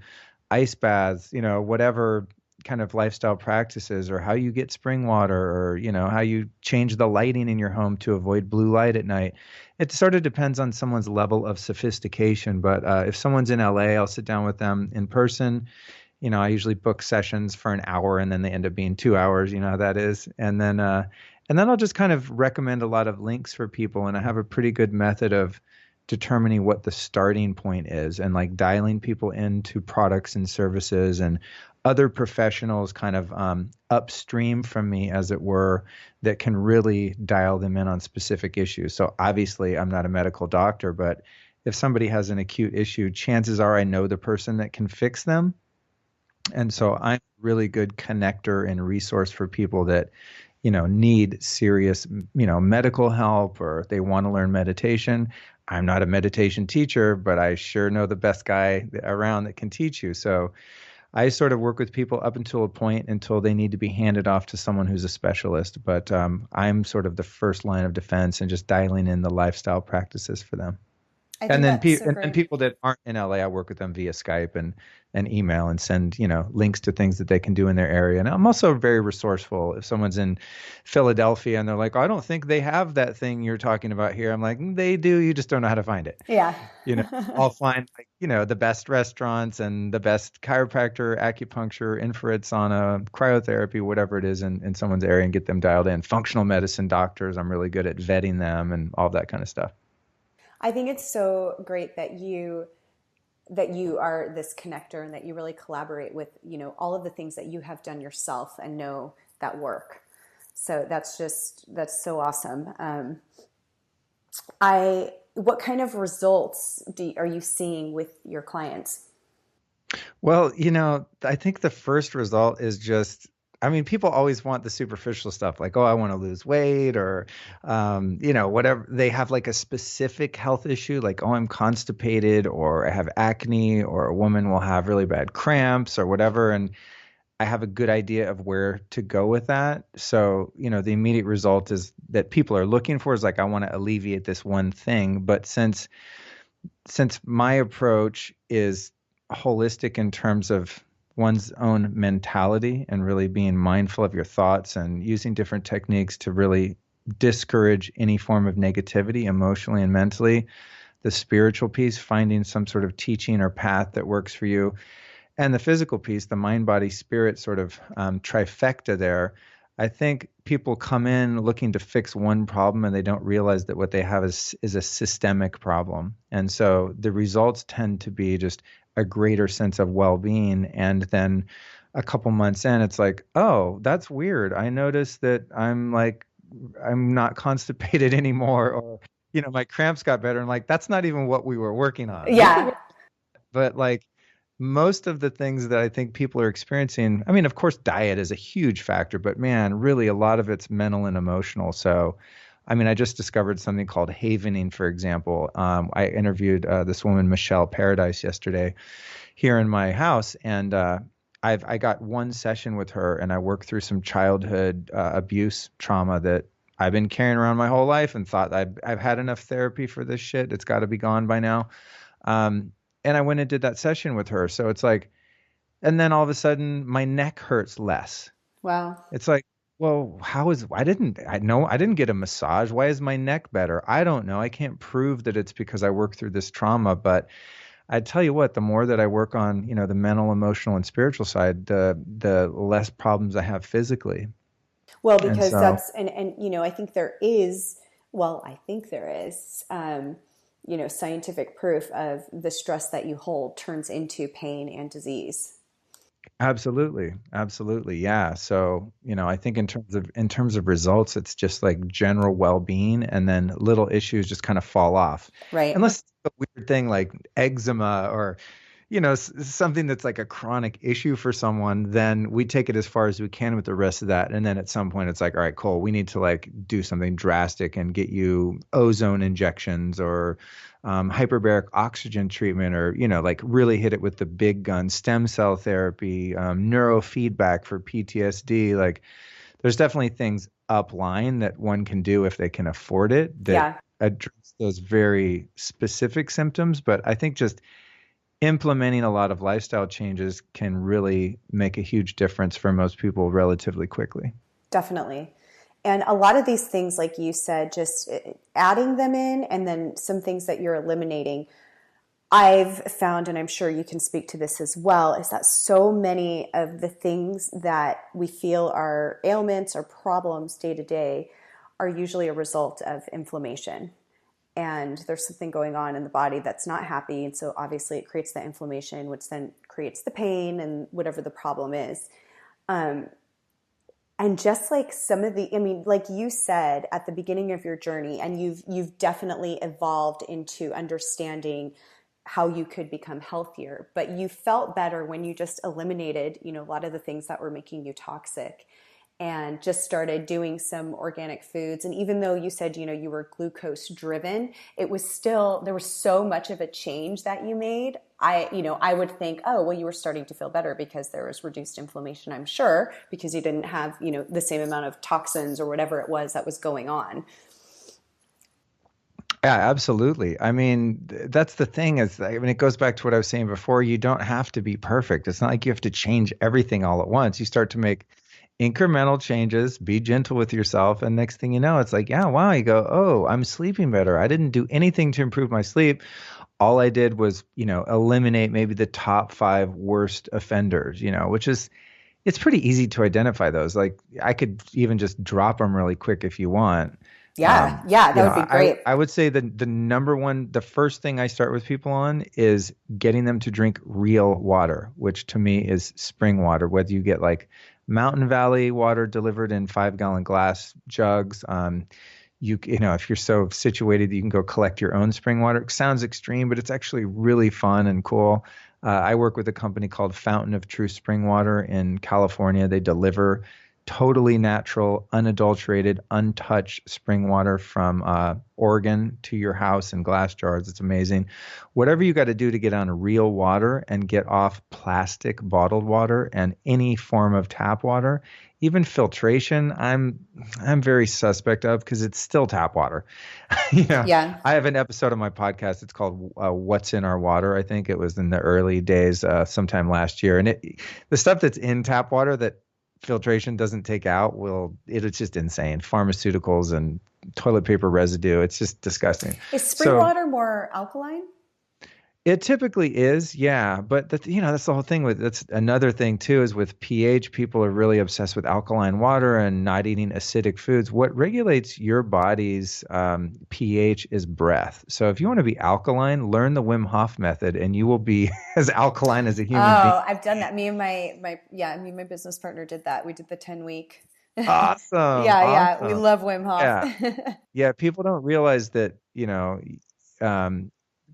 ice baths, whatever kind of lifestyle practices, or how you get spring water, or how you change the lighting in your home to avoid blue light at night. It sort of depends on someone's level of sophistication. But if someone's in LA, I'll sit down with them in person. I usually book sessions for an hour and then they end up being 2 hours. You know how that is. And then I'll just kind of recommend a lot of links for people, and I have a pretty good method of determining what the starting point is and like dialing people into products and services and other professionals kind of upstream from me, as it were, that can really dial them in on specific issues. So obviously I'm not a medical doctor, but if somebody has an acute issue, chances are I know the person that can fix them. And so I'm a really good connector and resource for people that, need serious, medical help, or they want to learn meditation. I'm not a meditation teacher, but I sure know the best guy around that can teach you. So I sort of work with people up until a point until they need to be handed off to someone who's a specialist. But I'm sort of the first line of defense and just dialing in the lifestyle practices for them. And then people that aren't in LA, I work with them via Skype and email and send, links to things that they can do in their area. And I'm also very resourceful. If someone's in Philadelphia and they're like, I don't think they have that thing you're talking about here, I'm like, they do. You just don't know how to find it. Yeah. I'll find the best restaurants and the best chiropractor, acupuncture, infrared sauna, cryotherapy, whatever it is in someone's area, and get them dialed in. Functional medicine doctors, I'm really good at vetting them and all that kind of stuff. I think it's so great that you are this connector and that you really collaborate with, all of the things that you have done yourself and know that work. So that's so awesome. What kind of results are you seeing with your clients? Well, I think the first result is just, I mean, people always want the superficial stuff like, oh, I want to lose weight or, whatever. They have like a specific health issue, like, oh, I'm constipated or I have acne, or a woman will have really bad cramps or whatever. And I have a good idea of where to go with that. So, the immediate result is that people are looking for is like, I want to alleviate this one thing. But since my approach is holistic in terms of one's own mentality and really being mindful of your thoughts and using different techniques to really discourage any form of negativity emotionally and mentally, the spiritual piece, finding some sort of teaching or path that works for you, and the physical piece, the mind, body, spirit sort of trifecta there. I think people come in looking to fix one problem and they don't realize that what they have is a systemic problem. And so the results tend to be just a greater sense of well-being. And then a couple months in, it's like, oh, that's weird. I noticed that I'm not constipated anymore, or, my cramps got better. And like, that's not even what we were working on. Yeah. But like, most of the things that I think people are experiencing, I mean, of course, diet is a huge factor, but man, really a lot of it's mental and emotional. So, I mean, I just discovered something called havening, for example. I interviewed this woman, Michelle Paradise, yesterday here in my house. And I got one session with her and I worked through some childhood abuse trauma that I've been carrying around my whole life and thought I've had enough therapy for this shit. It's got to be gone by now. And I went and did that session with her. So it's like, and then all of a sudden my neck hurts less. Wow. It's like, well, I didn't get a massage. Why is my neck better? I don't know. I can't prove that it's because I worked through this trauma, but I tell you what, the more that I work on, the mental, emotional, and spiritual side, the less problems I have physically. Well, because I think there is, scientific proof of the stress that you hold turns into pain and disease. Absolutely. Absolutely. Yeah. So, I think in terms of results, it's just like general well-being, and then little issues just kind of fall off. Right. Unless it's a weird thing like eczema or, something that's like a chronic issue for someone, then we take it as far as we can with the rest of that. And then at some point it's like, all right, cool, we need to like do something drastic and get you ozone injections or hyperbaric oxygen treatment, or, like really hit it with the big gun, stem cell therapy, neurofeedback for PTSD. Like there's definitely things upline that one can do if they can afford it that address those very specific symptoms. But I think just implementing a lot of lifestyle changes can really make a huge difference for most people relatively quickly. Definitely. And a lot of these things, like you said, just adding them in, and then some things that you're eliminating, I've found, and I'm sure you can speak to this as well, is that so many of the things that we feel are ailments or problems day to day are usually a result of inflammation. And there's something going on in the body that's not happy. And so obviously it creates the inflammation, which then creates the pain and whatever the problem is. And just like like you said at the beginning of your journey, and you've definitely evolved into understanding how you could become healthier, but you felt better when you just eliminated, a lot of the things that were making you toxic, and just started doing some organic foods. And even though you said, you were glucose driven, it was still, there was so much of a change that you made. I would think, oh, well, you were starting to feel better because there was reduced inflammation, I'm sure, because you didn't have, the same amount of toxins or whatever it was that was going on. Yeah, absolutely. I mean, that's the thing it goes back to what I was saying before. You don't have to be perfect. It's not like you have to change everything all at once. You start to make incremental changes, be gentle with yourself. And next thing you know, it's like, yeah, wow, you go, oh, I'm sleeping better. I didn't do anything to improve my sleep. All I did was, eliminate maybe the top 5 worst offenders, which is, it's pretty easy to identify those. Like I could even just drop them really quick if you want. Yeah, that would be great. I would say the first thing I start with people on is getting them to drink real water, which to me is spring water, whether you get like Mountain Valley water delivered in 5-gallon glass jugs. you know, if you're so situated that you can go collect your own spring water. It sounds extreme, but it's actually really fun and cool. I work with a company called Fountain of True Spring Water in California. They deliver totally natural, unadulterated, untouched spring water from Oregon to your house in glass jars. It's amazing. Whatever you got to do to get on real water and get off plastic bottled water and any form of tap water, even filtration, I'm very suspect of because it's still tap water. Yeah. I have an episode of my podcast. It's called "What's in Our Water." I think it was in the early days, sometime last year, and the stuff that's in tap water that filtration doesn't take out, it's just insane. Pharmaceuticals and toilet paper residue. It's just disgusting. Is spring water more alkaline? It typically is, yeah. But that's the whole thing that's another thing too, is with pH, people are really obsessed with alkaline water and not eating acidic foods. What regulates your body's pH is breath. So if you want to be alkaline, learn the Wim Hof method and you will be as alkaline as a human being. Oh, I've done that. Me and my business partner did that. We did the 10-week. Awesome. Yeah. We love Wim Hof. Yeah. People don't realize that,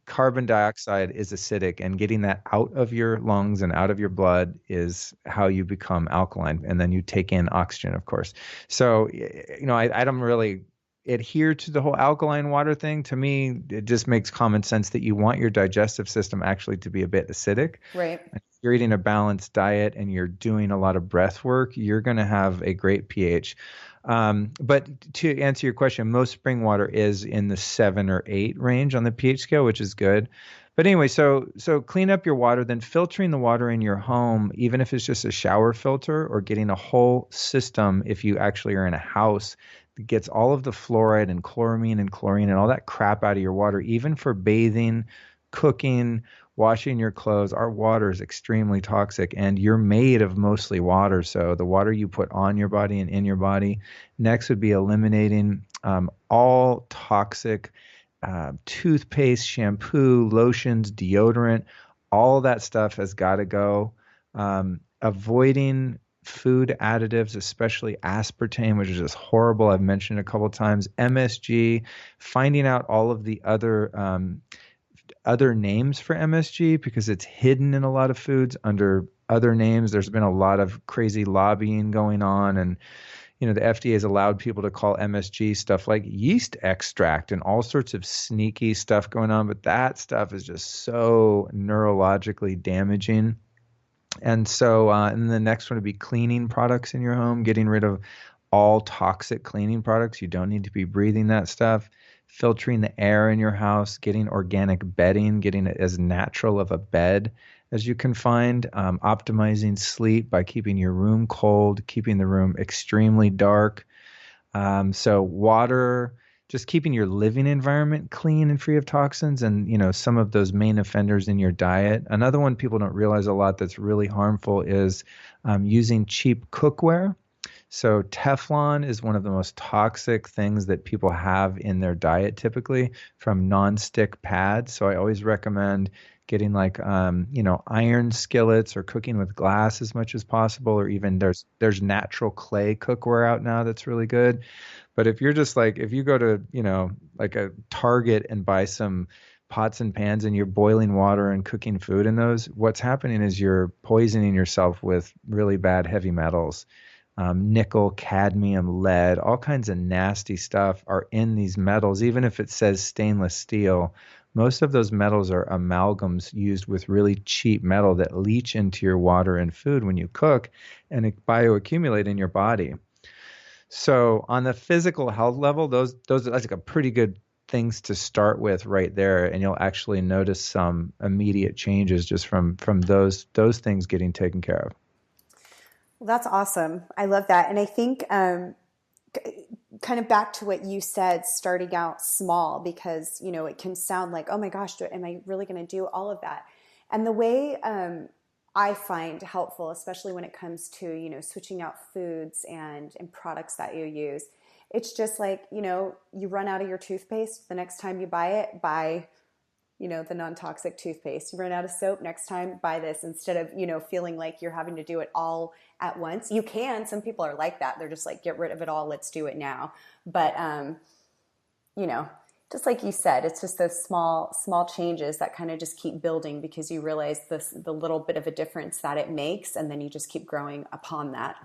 carbon dioxide is acidic, and getting that out of your lungs and out of your blood is how you become alkaline. And then you take in oxygen, of course. So, I don't really adhere to the whole alkaline water thing. To me, it just makes common sense that you want your digestive system actually to be a bit acidic. Right. If you're eating a balanced diet and you're doing a lot of breath work, you're going to have a great pH. But to answer your question, most spring water is in the 7 or 8 range on the pH scale, which is good. But anyway, so clean up your water, then filtering the water in your home, even if it's just a shower filter, or getting a whole system if you actually are in a house that gets all of the fluoride and chloramine and chlorine and all that crap out of your water, even for bathing, cooking, washing your clothes. Our water is extremely toxic, and you're made of mostly water. So the water you put on your body and in your body. Next would be eliminating all toxic toothpaste, shampoo, lotions, deodorant. All that stuff has got to go. Avoiding food additives, especially aspartame, which is just horrible. I've mentioned a couple of times. MSG, finding out all of the other names for MSG, because it's hidden in a lot of foods under other names. There's been a lot of crazy lobbying going on, and the FDA has allowed people to call MSG stuff like yeast extract and all sorts of sneaky stuff going on, but that stuff is just so neurologically damaging. And so and the next one would be cleaning products in your home, getting rid of all toxic cleaning products. You don't need to be breathing that stuff. Filtering the air in your house, getting organic bedding, getting it as natural of a bed as you can find, optimizing sleep by keeping your room cold, keeping the room extremely dark. So water, just keeping your living environment clean and free of toxins, and some of those main offenders in your diet. Another one people don't realize a lot that's really harmful is using cheap cookware. So Teflon is one of the most toxic things that people have in their diet, typically from nonstick pads. So I always recommend getting iron skillets or cooking with glass as much as possible, or even there's natural clay cookware out now that's really good. But if you're just if you go to, like a Target and buy some pots and pans and you're boiling water and cooking food in those, what's happening is you're poisoning yourself with really bad heavy metals. Nickel, cadmium, lead, all kinds of nasty stuff are in these metals. Even if it says stainless steel, most of those metals are amalgams used with really cheap metal that leach into your water and food when you cook and bioaccumulate in your body. So on the physical health level, those are like a pretty good things to start with right there, and you'll actually notice some immediate changes just from those things getting taken care of. Well, that's awesome. I love that. And I think kind of back to what you said, starting out small, because, it can sound like, oh my gosh, am I really going to do all of that? And the way I find helpful, especially when it comes to, switching out foods and products that you use, it's just like, you run out of your toothpaste. The next time you buy it, buy the non-toxic toothpaste. You run out of soap, next time buy this, instead of, feeling like you're having to do it all at once. You can, some people are like that. They're just like, get rid of it all. Let's do it now. But just like you said, it's just those small changes that kind of just keep building because you realize the little bit of a difference that it makes. And then you just keep growing upon that.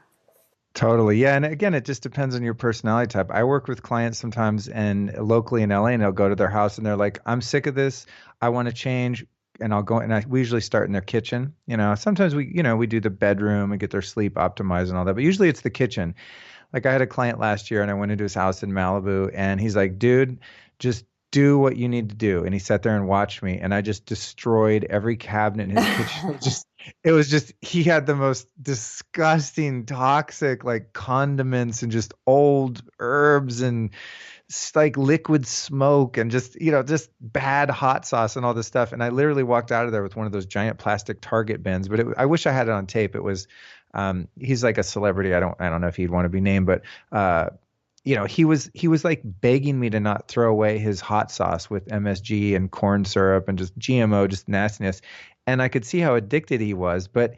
Totally. Yeah. And again, it just depends on your personality type. I work with clients sometimes and locally in LA, and I'll go to their house and they're like, I'm sick of this. I want to change. And I'll go, and we usually start in their kitchen. Sometimes we do the bedroom and get their sleep optimized and all that, but usually it's the kitchen. Like I had a client last year and I went into his house in Malibu and he's like, dude, just do what you need to do. And he sat there and watched me and I just destroyed every cabinet in his kitchen. He had the most disgusting, toxic, like condiments and just old herbs and like liquid smoke and just bad hot sauce and all this stuff. And I literally walked out of there with one of those giant plastic Target bins, but I wish I had it on tape. It was, he's like a celebrity. I don't know if he'd want to be named, but, he was like begging me to not throw away his hot sauce with MSG and corn syrup and just GMO, just nastiness. And I could see how addicted he was. But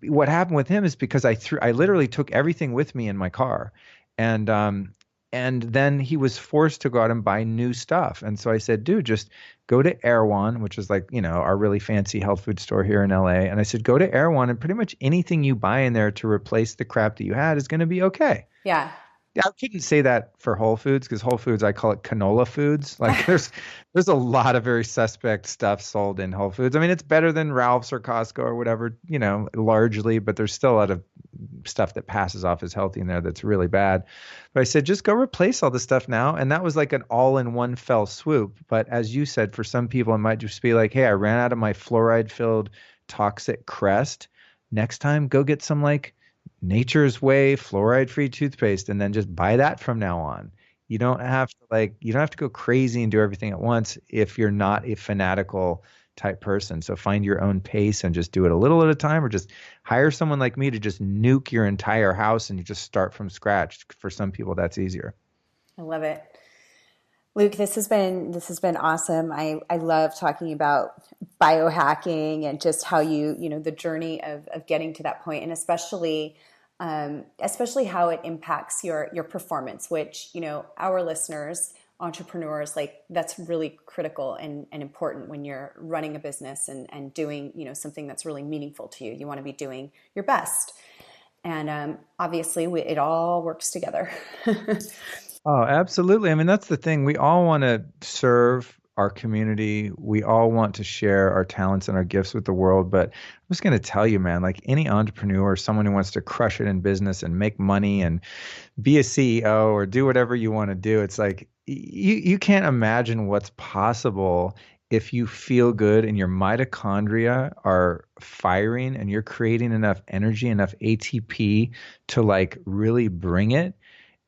what happened with him is because I literally took everything with me in my car, and then he was forced to go out and buy new stuff. And so I said, dude, just go to Erewhon, which is like, our really fancy health food store here in LA. And I said, go to Erewhon and pretty much anything you buy in there to replace the crap that you had is going to be okay. Yeah. Yeah, I couldn't say that for Whole Foods because Whole Foods, I call it canola foods. Like there's a lot of very suspect stuff sold in Whole Foods. I mean, it's better than Ralph's or Costco or whatever, largely, but there's still a lot of stuff that passes off as healthy in there that's really bad. But I said, just go replace all the stuff now. And that was like an all-in-one fell swoop. But as you said, for some people, it might just be like, hey, I ran out of my fluoride-filled toxic Crest. Next time, go get some like Nature's Way fluoride-free toothpaste and then just buy that from now on. You don't have to go crazy and do everything at once if you're not a fanatical type person. So find your own pace and just do it a little at a time, or just hire someone like me to just nuke your entire house and you just start from scratch. For some people, that's easier. I love it. Luke, this has been awesome. I love talking about biohacking and just how the journey of getting to that point, and especially how it impacts your performance, which, our listeners, entrepreneurs, like that's really critical and important when you're running a business and doing, something that's really meaningful to you. You want to be doing your best. And obviously it all works together. Oh, absolutely. I mean, that's the thing. We all want to serve our community. We all want to share our talents and our gifts with the world. But I'm just going to tell you, man, like any entrepreneur, someone who wants to crush it in business and make money and be a CEO or do whatever you want to do, it's like you can't imagine what's possible if you feel good and your mitochondria are firing and you're creating enough energy, enough ATP to like really bring it.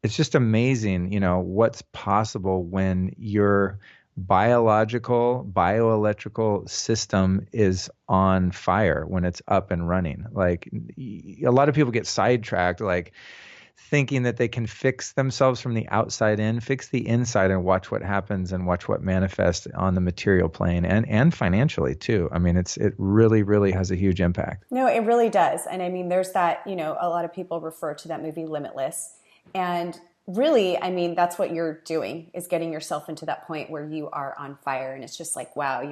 It's just amazing, what's possible when your biological, bioelectrical system is on fire, when it's up and running. Like a lot of people get sidetracked, like thinking that they can fix themselves from the outside in, fix the inside and watch what happens and watch what manifests on the material plane and financially too. I mean, it really, really has a huge impact. No, it really does. And I mean, there's that, a lot of people refer to that movie Limitless. And really, I mean, that's what you're doing, is getting yourself into that point where you are on fire. And it's just like, wow,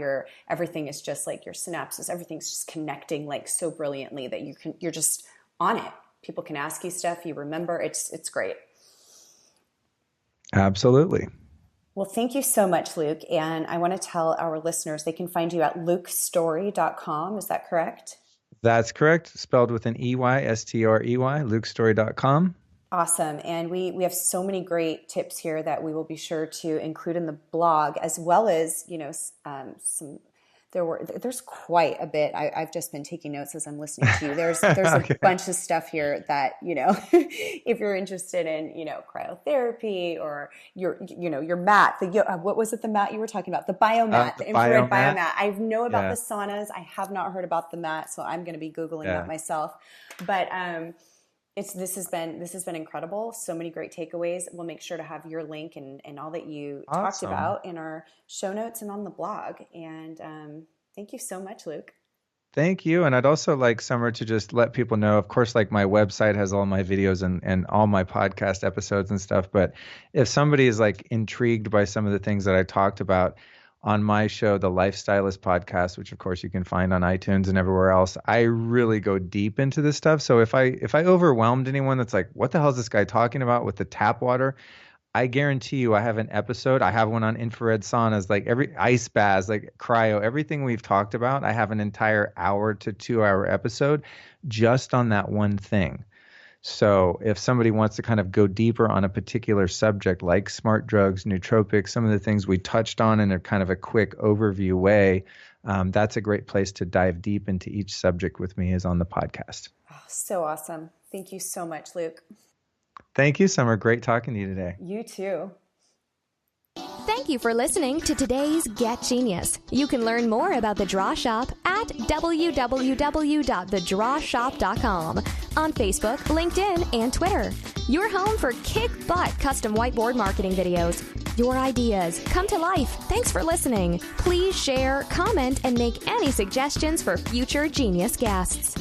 everything is just like your synapses, everything's just connecting like so brilliantly that you're just on it. People can ask you stuff, you remember, it's great. Absolutely. Well, thank you so much, Luke. And I want to tell our listeners they can find you at lukestory.com. Is that correct? That's correct. Spelled with an EY, STREY, lukestory.com. Awesome. And we have so many great tips here that we will be sure to include in the blog, as well as, there's quite a bit. I've just been taking notes as I'm listening to you. There's okay. A bunch of stuff here that, if you're interested in, cryotherapy or your mat, what was it, the mat you were talking about? The biomat, the infrared biomat. I know about the saunas. I have not heard about the mat, so I'm going to be Googling that myself. But, this has been incredible. So many great takeaways. We'll make sure to have your link and all that you talked about in our show notes and on the blog. And thank you so much, Luke. Thank you. And I'd also like, Summer, to just let people know, of course, like my website has all my videos and all my podcast episodes and stuff. But if somebody is like intrigued by some of the things that I talked about on my show, the Life Stylist Podcast, which of course you can find on iTunes and everywhere else, I really go deep into this stuff. So if I overwhelmed anyone that's like, what the hell is this guy talking about with the tap water? I guarantee you I have an episode. I have one on infrared saunas, like every ice baths, like cryo, everything we've talked about. I have an entire hour to 2 hour episode just on that one thing. So if somebody wants to kind of go deeper on a particular subject like smart drugs, nootropics, some of the things we touched on in a kind of a quick overview way, that's a great place to dive deep into each subject with me, is on the podcast. Oh, so awesome. Thank you so much, Luke. Thank you, Summer. Great talking to you today. You too. Thank you for listening to today's Get Genius. You can learn more about The Draw Shop at www.thedrawshop.com, on Facebook, LinkedIn, and Twitter. Your home for kick-butt custom whiteboard marketing videos. Your ideas come to life. Thanks for listening. Please share, comment, and make any suggestions for future genius guests.